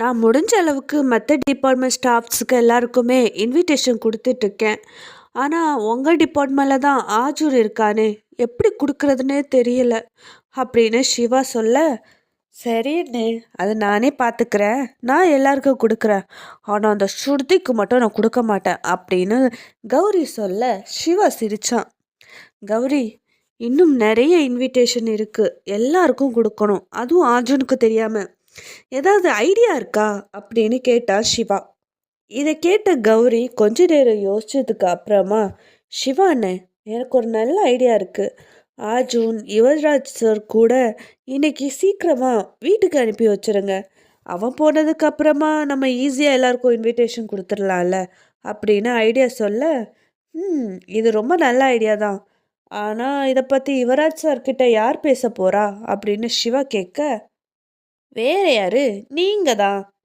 நான் முடிஞ்ச அளவுக்கு மற்ற டிபார்ட்மெண்ட் ஸ்டாஃப்ஸுக்கு எல்லாருக்குமே இன்விடேஷன் கொடுத்துட்ருக்கேன். ஆனால் உங்கள் டிபார்ட்மெண்ட்டில் தான் ஆஜூர் இருக்கானே, எப்படி கொடுக்கறதுனே தெரியல அப்படின்னு சிவா சொல்ல, சரிண்ணே, அது நானே பார்த்துக்கிறேன். நான் எல்லாருக்கும் கொடுக்குறேன். ஆனால் அந்த ஸ்ருதிக்கு மட்டும் நான் கொடுக்க மாட்டேன் அப்படின்னு கௌரி சொல்ல சிவா சிரிச்சான். கௌரி, இன்னும் நிறைய இன்விடேஷன் இருக்கு, எல்லாருக்கும் கொடுக்கணும், அதுவும் ஆர்ஜுனுக்கு தெரியாம. ஏதாவது ஐடியா இருக்கா அப்படின்னு கேட்டா சிவா. இதை கேட்ட கௌரி கொஞ்ச நேரம் யோசிச்சதுக்கு அப்புறமா, சிவா அண்ணே, எனக்கு ஒரு நல்ல ஐடியா இருக்கு. அர்ஜுன் யுவராஜ் சார் கூட இன்னைக்கு சீக்கிரமா வீட்டுக்கு அனுப்பி வச்சிருங்க. அவன் போனதுக்கு அப்புறமா நம்ம ஈஸியாக எல்லாருக்கும் இன்விடேஷன் கொடுத்துடலாம்ல அப்படின்னு ஐடியா சொல்ல, இது ரொம்ப நல்ல ஐடியா தான். ஆனால் இதை பற்றி யுவராஜ் சார் கிட்ட யார் பேச போறா அப்படின்னு சிவா கேட்க, வேற யாரு, நீங்க தான்.